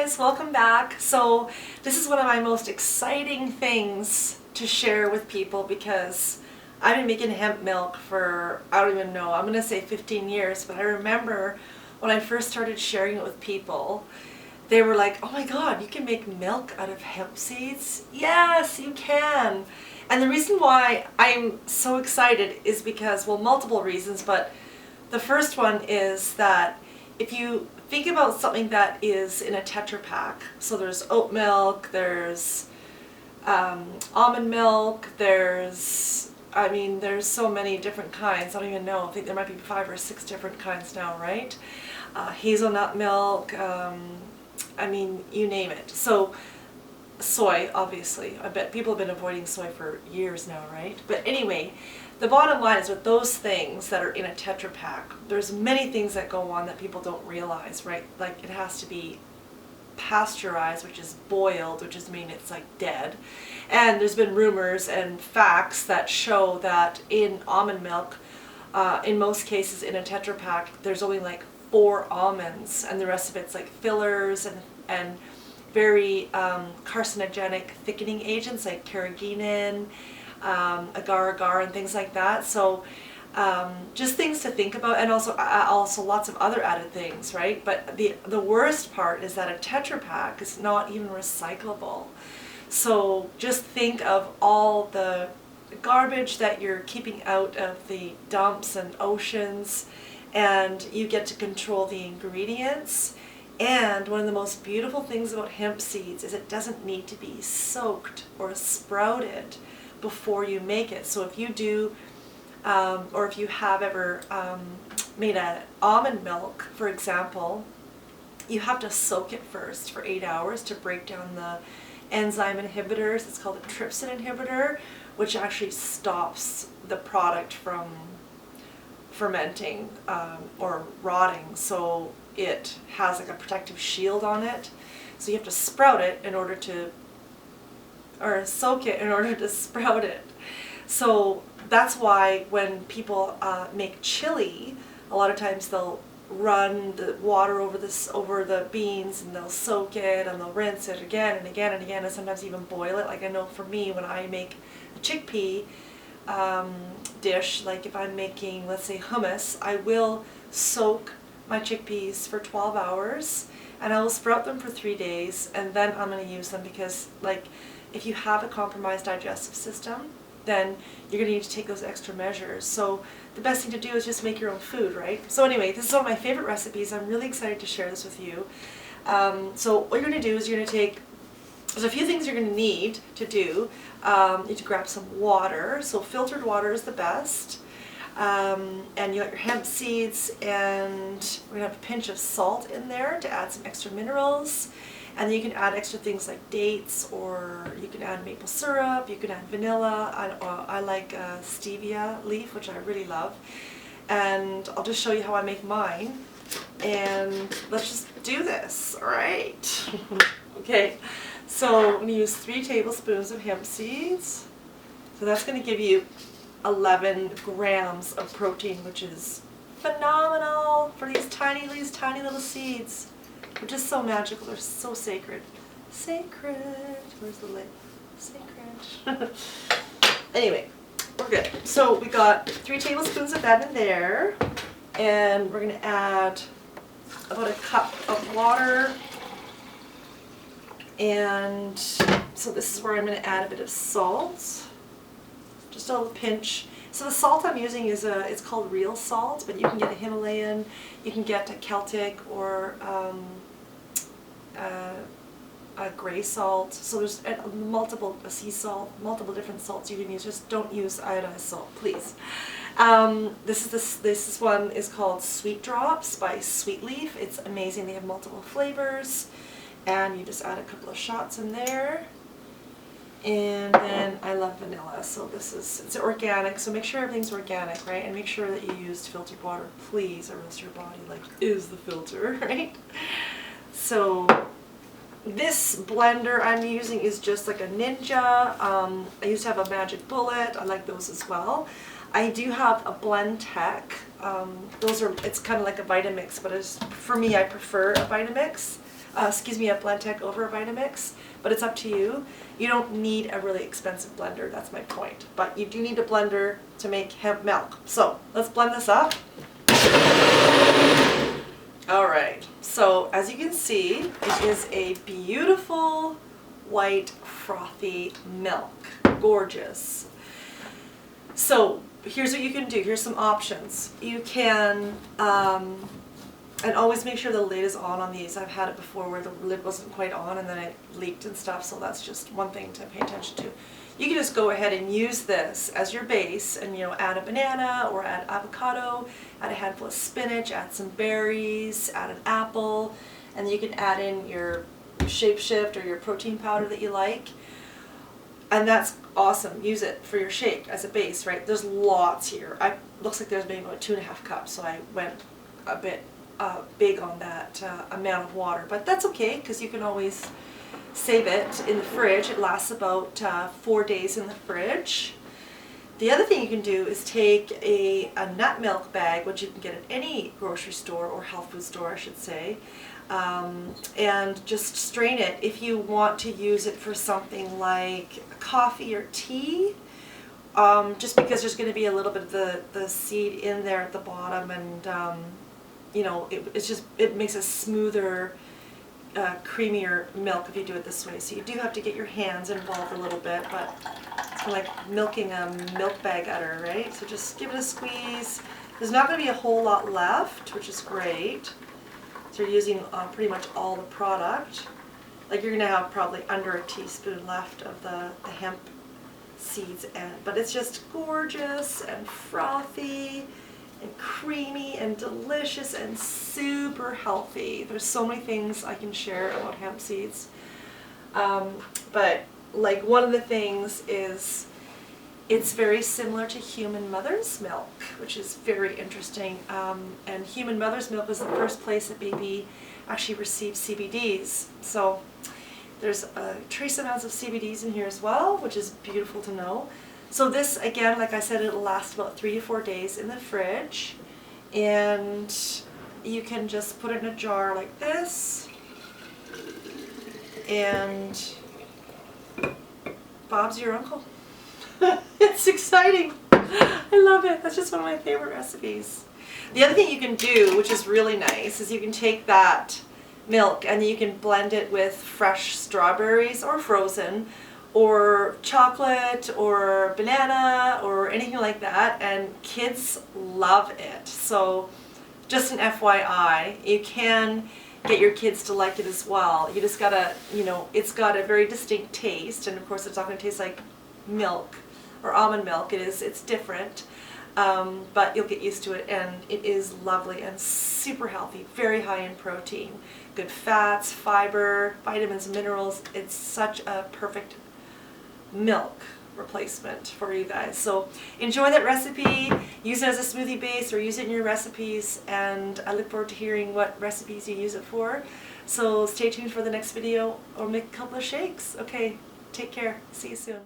guys, welcome back. So this is one of my most exciting things to share with people because I've been making hemp milk for, I don't even know, I'm going to say 15 years, but I remember when I first started sharing it with people, they were like, oh my god, you can make milk out of hemp seeds? Yes, you can. And the reason why I'm so excited is because, well, multiple reasons, but the first one is that if you think about something that is in a Tetra Pak, so there's oat milk, there's almond milk, there's so many different kinds. I don't even know. I think there might be 5 or 6 different kinds now, right? Hazelnut milk, you name it. So soy, obviously. I bet people have been avoiding soy for years now, right? But anyway, the bottom line is with those things that are in a Tetra Pak, there's many things that go on that people don't realize, right? Like it has to be pasteurized, which is boiled, which is mean it's like dead. And there's been rumors and facts that show that in almond milk, in most cases in a Tetra Pak, there's only like 4 almonds, and the rest of it's like fillers and very carcinogenic thickening agents like carrageenan, agar-agar, and things like that. So just things to think about, and also lots of other added things, right? But the worst part is that a Tetra Pak is not even recyclable. So just think of all the garbage that you're keeping out of the dumps and oceans, and you get to control the ingredients. And one of the most beautiful things about hemp seeds is it doesn't need to be soaked or sprouted before you make it. So if you do, or if you have ever made an almond milk, for example, you have to soak it first for 8 hours to break down the enzyme inhibitors. It's called a trypsin inhibitor, which actually stops the product from fermenting or rotting. So it has like a protective shield on it. So you have to sprout it in order to, or soak it in order to sprout it. So that's why when people make chili, a lot of times they'll run the water over the beans, and they'll soak it, and they'll rinse it again and again and again, and sometimes even boil it. Like I know for me, when I make a chickpea dish, like if I'm making, let's say, hummus, I will soak my chickpeas for 12 hours, and I will sprout them for 3 days, and then I'm going to use them, because like if you have a compromised digestive system, then you're going to need to take those extra measures. So the best thing to do is just make your own food, right? So anyway, this is one of my favorite recipes. I'm really excited to share this with you. So what you're going to do is you're going to take, there's a few things you're going to need to do. You need to grab some water. So filtered water is the best. And you got your hemp seeds, and we're going to have a pinch of salt in there to add some extra minerals. And then you can add extra things like dates, or you can add maple syrup, you can add vanilla. I like stevia leaf, which I really love. And I'll just show you how I make mine. And let's just do this, all right? Okay, so I'm going to use 3 tablespoons of hemp seeds. So that's going to give you 11 grams of protein, which is phenomenal for these tiny little seeds. They're just so magical. They're so sacred. Sacred. Where's the lid? Sacred. Anyway, we're good. So we got 3 tablespoons of that in there, and we're going to add about a cup of water. And so this is where I'm going to add a bit of salt. Just a little pinch. So the salt I'm using is it's called real salt, but you can get a Himalayan, you can get a Celtic, or a gray salt. So there's multiple sea salt, multiple different salts you can use. Just don't use iodized salt, please. This one is called Sweet Drops by Sweet Leaf. It's amazing. They have multiple flavors, and you just add a couple of shots in there. And then I love vanilla, so it's organic, so make sure everything's organic, right? And make sure that you used filtered water, please, or else your body is the filter, right? So this blender I'm using is just like a Ninja. I used to have a Magic Bullet. I like those as well. I do have a Blend Tech. It's kind of like a Vitamix, but for me, I prefer a Vitamix. a Blendtec over a Vitamix, but it's up to you. You don't need a really expensive blender, that's my point. But you do need a blender to make hemp milk. So let's blend this up. Alright, so as you can see, it is a beautiful white frothy milk. Gorgeous. So here's what you can do. Here's some options. You can, and always make sure the lid is on these. I've had it before where the lid wasn't quite on and then it leaked and stuff, so that's just one thing to pay attention to. You can just go ahead and use this as your base and, you know, add a banana or add avocado, add a handful of spinach, add some berries, add an apple, and you can add in your shape shift or your protein powder that you like. And that's awesome. Use it for your shake as a base, right? There's lots here. Looks like there's maybe about 2.5 cups, so I went a bit big on that amount of water. But that's okay, because you can always save it in the fridge. It lasts about 4 days in the fridge. The other thing you can do is take a nut milk bag, which you can get at any grocery store or health food store, I should say, and just strain it if you want to use it for something like coffee or tea, just because there's going to be a little bit of the seed in there at the bottom, and you know, it makes a smoother, creamier milk if you do it this way. So you do have to get your hands involved a little bit, but it's kind of like milking a milk bag udder, right? So just give it a squeeze. There's not going to be a whole lot left, which is great. So you're using pretty much all the product. Like you're going to have probably under a teaspoon left of the hemp seeds, but it's just gorgeous and frothy and creamy and delicious and super healthy. There's so many things I can share about hemp seeds. But like one of the things is it's very similar to human mother's milk, which is very interesting. And human mother's milk is the first place that baby actually receives CBDs. So there's trace amounts of CBDs in here as well, which is beautiful to know. So this, again, like I said, it'll last about 3 to 4 days in the fridge, and you can just put it in a jar like this, and Bob's your uncle. It's exciting. I love it. That's just one of my favorite recipes. The other thing you can do, which is really nice, is you can take that milk and you can blend it with fresh strawberries or frozen, or chocolate or banana or anything like that, and kids love it. So just an FYI, you can get your kids to like it as well. You just gotta, you know, it's got a very distinct taste, and of course it's not going to taste like milk or almond milk. It's different, but you'll get used to it, and it is lovely and super healthy, very high in protein, good fats, fiber, vitamins, minerals. It's such a perfect milk replacement for you guys. So enjoy that recipe, use it as a smoothie base or use it in your recipes, and I look forward to hearing what recipes you use it for. So stay tuned for the next video or make a couple of shakes. Okay, take care. See you soon.